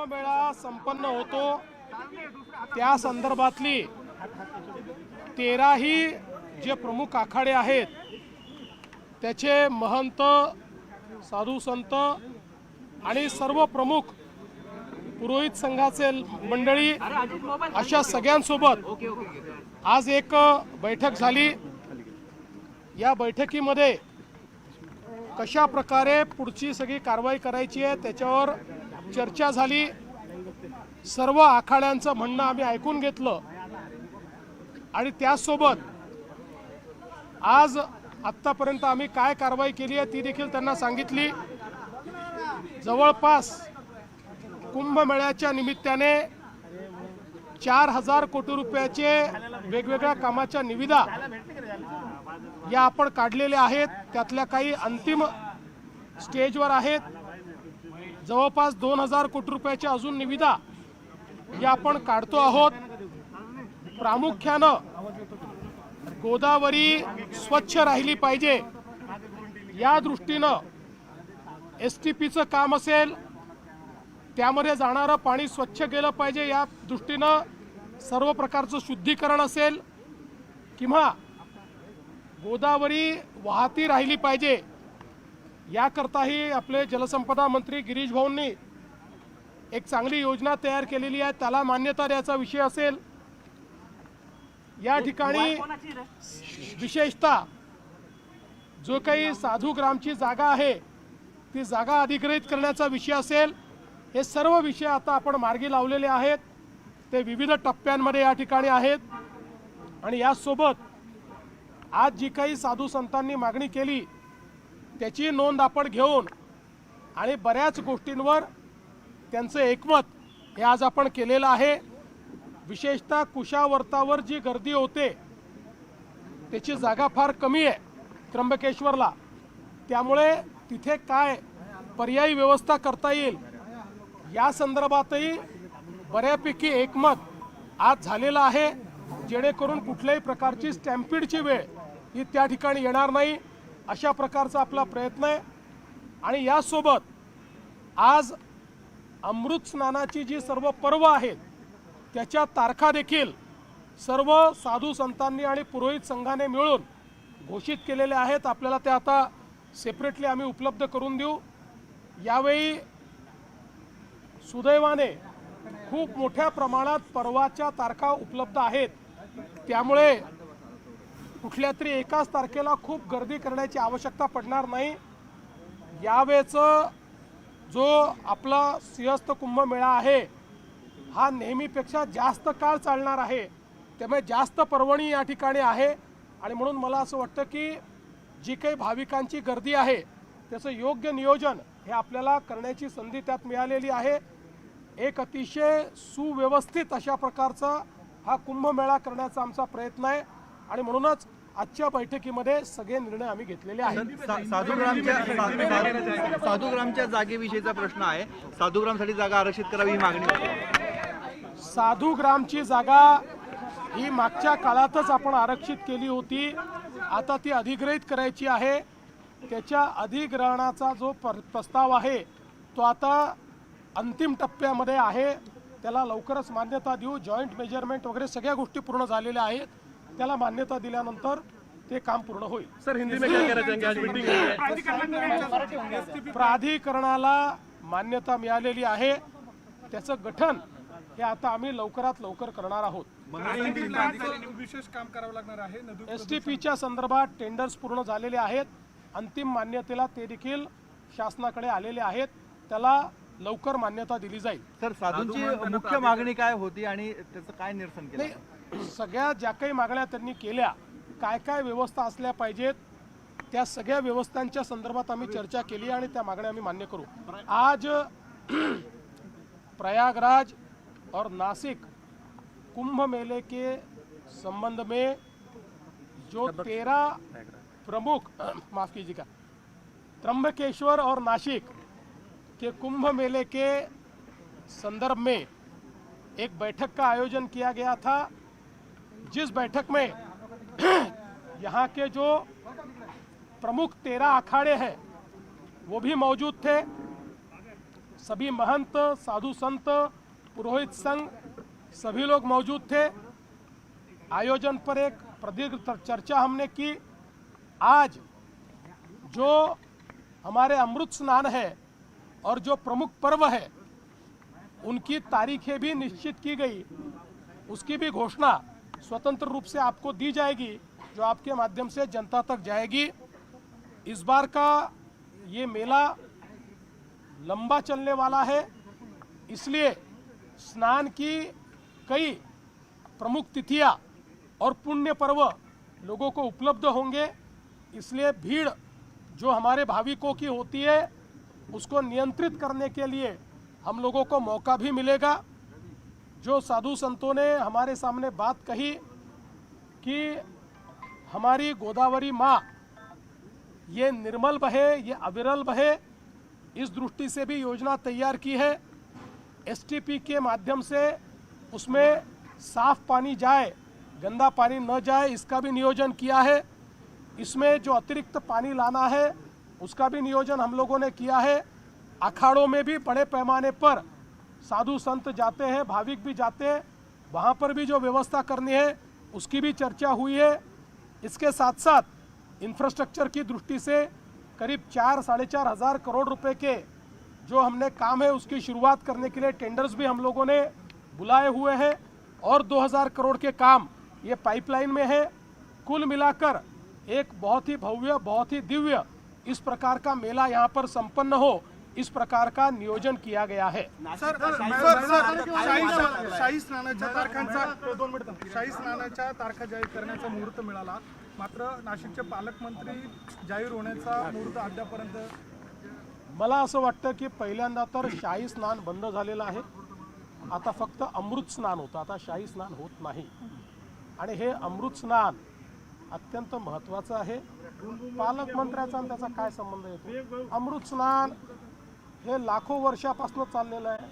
कुंभमेळा संपन्न होतो त्या संदर्भातली 13ही जे प्रमुख आखाडे आहेत त्याचे महंत, साधू संत आणि सर्व प्रमुख पुरोहित संघाचे मंडळी अशा सगळ्यांसोबत आज एक बैठक झाली। या बैठकीमध्ये कशा प्रकारे पुढची सगळी कारवाई करायची आहे त्याच्यावर चर्चा झाली। सर्व आखाड्यांचं म्हणणं आम्ही ऐकून घेतलं आणि त्यासोबत आज आत्तापर्यंत आम्ही काय कारवाई केली आहे ती देखील त्यांना सांगितली। जवळपास कुंभमेळ्याच्या निमित्ताने 4000 कोटी रुपयाचे वेगवेगळ्या कामाच्या निविदा या आपण काढलेल्या आहेत। त्यातल्या काही अंतिम स्टेजवर आहेत। जवळपास 2000 कोटी रुपयाच्या अजून निविदा या आपण काढतो आहोत। प्रामुख्यानं गोदावरी स्वच्छ राहिली पाहिजे या दृष्टीनं STPचं काम असेल, त्यामध्ये जाणारं पाणी स्वच्छ गेलं पाहिजे या दृष्टीनं सर्व प्रकारचं शुद्धीकरण असेल किंवा गोदावरी वाहती राहिली पाहिजे याकरताही आपले जलसंपदा मंत्री गिरीश भाऊंनी एक चांगली योजना तयार केलेली आहे, त्याला मान्यता द्यायचा विषय असेल। या ठिकाणी विशेषतः जो काही साधू ग्रामची जागा आहे ती जागा अधिग्रहित करण्याचा विषय असेल, हे सर्व विषय आता आपण मार्गी लावलेले आहेत। ते विविध टप्प्यांमध्ये या ठिकाणी आहेत आणि यासोबत आज जी काही साधू संतांनी मागणी केली त्याची नोंद आपण घेऊन आणि बऱ्याच गोष्टींवर त्यांचं एकमत हे आज आपण केलेलं आहे। विशेषतः कुशावर्तावर जी गर्दी होते त्याची जागा फार कमी आहे त्र्यंबकेश्वरला, त्यामुळे तिथे काय पर्यायी व्यवस्था करता येईल या संदर्भातही बऱ्यापैकी एकमत आज झालेलं आहे, जेणेकरून कुठल्याही प्रकारची स्टॅम्पिडची वेळ ही त्या ठिकाणी येणार नाही अशा प्रकारचा आपला प्रयत्न आहे। आणि यासोबत आज अमृत स्नानाची जी सर्व पर्व आहेत त्याच्या तारखा देखील सर्व साधू संतांनी आणि पुरोहित संघाने मिळून घोषित केलेल्या आहेत। आपल्याला ते आता सेपरेटली आम्ही उपलब्ध करून देऊ। यावेळी सुदैवाने खूप मोठ्या प्रमाणात पर्वाच्या तारखा उपलब्ध आहेत, त्यामुळे कुठल्या तरी एकाच तारखेला खूप गर्दी करण्याची आवश्यकता पडणार नाही। यावेळेचं जो आपला सिंहस्थ कुंभमेळा आहे हा नेहमीपेक्षा जास्त काळ चालणार आहे, त्यामुळे जास्त पर्वणी या ठिकाणी आहे आणि म्हणून मला असं वाटतं की जी काही भाविकांची गर्दी आहे त्याचं योग्य नियोजन हे आपल्याला करण्याची संधी त्यात मिळालेली आहे। एक अतिशय सुव्यवस्थित अशा प्रकारचा हा कुंभमेळा करण्याचा आमचा प्रयत्न आहे आणि म्हणूनच आजच्या बैठकीमध्ये सगळे निर्णय आम्ही घेतलेले आहेत। साधूग्रामच्या जागेविषयीचा प्रश्न आहे। साधूग्रामसाठी जागा आरक्षित करावी ही मागणी होती। साधूग्रामची जागा ही मागच्या काळातच आपण आरक्षित केली होती, आता ती अधिग्रहित करायची आहे। त्याच्या अधिग्रहणाचा जो प्रस्ताव आहे तो आता अंतिम टप्प्यामध्ये आहे, त्याला लवकरच मान्यता देऊ। जॉईंट मेजरमेंट वगैरे सगळ्या गोष्टी पूर्ण झालेल्या आहेत, त्याला मान्यता दिल्यानंतर ते काम पूर्ण होईल। सर हिंदी में क्या कहना चाहेंगे? आज मीटिंग है, प्राधिकरणाला मान्यता मिळालेली आहे, त्याचं गठन हे आता आम्ही लवकरात लवकर करणार आहोत। विशेष काम करावं लागणार आहे। STPच्या संदर्भात टेंडर्स पूर्ण झालेले आहेत, अंतिम मान्यतेला ते देखील शासनाकडे आलेले आहेत, त्याला लवकर मान्यता दिली जाईल। सर साधूंची मुख्य मागणी काय होती आणि त्याचं काय निरसन केलं? सगळ्या ज्या काही मागण्या त्यांनी केल्या, काय काय व्यवस्था असल्या पाहिजेत त्या सगळ्या व्यवस्थांच्या संदर्भात आम्ही चर्चा केली आणि त्या मागण्या आम्ही मान्य करू। आज प्रयागराज और नासिक कुंभ मेले के संबंध में जो 13 प्रमुख माफ कीजिएगा त्र्यंबकेश्वर और नासिक के कुंभ मेले के संदर्भ में एक बैठक का आयोजन किया गया था, जिस बैठक में यहाँ के जो प्रमुख 13 अखाड़े हैं वो भी मौजूद थे। सभी महंत, साधु संत, पुरोहित संघ सभी लोग मौजूद थे। आयोजन पर एक प्रदीर्घ चर्चा हमने की। आज जो हमारे अमृत स्नान है और जो प्रमुख पर्व है उनकी तारीखें भी निश्चित की गई, उसकी भी घोषणा स्वतंत्र रूप से आपको दी जाएगी, जो आपके माध्यम से जनता तक जाएगी। इस बार का ये मेला लंबा चलने वाला है, इसलिए स्नान की कई प्रमुख तिथियां और पुण्य पर्व लोगों को उपलब्ध होंगे, इसलिए भीड़ जो हमारे भाविकों की होती है उसको नियंत्रित करने के लिए हम लोगों को मौका भी मिलेगा। जो साधु संतों ने हमारे सामने बात कही कि हमारी गोदावरी माँ ये निर्मल बहे, ये अविरल बहे, इस दृष्टि से भी योजना तैयार की है। एसटीपी के माध्यम से उसमें साफ पानी जाए, गंदा पानी न जाए, इसका भी नियोजन किया है। इसमें जो अतिरिक्त पानी लाना है उसका भी नियोजन हम लोगों ने किया है। अखाड़ों में भी बड़े पैमाने पर साधु संत जाते हैं, भाविक भी जाते हैं, वहाँ पर भी जो व्यवस्था करनी है उसकी भी चर्चा हुई है। इसके साथ साथ इंफ्रास्ट्रक्चर की दृष्टि से करीब 4-4.5 हज़ार करोड़ रुपए के जो हमने काम है उसकी शुरुआत करने के लिए टेंडर्स भी हम लोगों ने बुलाए हुए हैं और 2000 करोड़ के काम ये पाइपलाइन में है। कुल मिलाकर एक बहुत ही भव्य, बहुत ही दिव्य इस प्रकार का मेला यहाँ पर संपन्न हो, इस प्रकार का नियोजन किया गया है। शाही स्नानाच्या तारखा जाहीर करण्याचा मुहूर्त मिळाला, मात्र नाशिकचे पालकमंत्री जाहीर होण्याचा मुहूर्त अद्यापर्यंत मला असं वाटतं की पहिल्यांदा तर शाही स्नान बंद झालेलं आहे, आता फक्त अमृत स्नान होतं, आता शाही स्नान होत नाही। आणि हे अमृत स्नान अत्यंत महत्त्वाचं आहे। पालकमंत्र्याचा आणि त्याचा काय संबंध येतो? अमृत स्नान हे लाखो वर्षापासून चाललेलं आहे।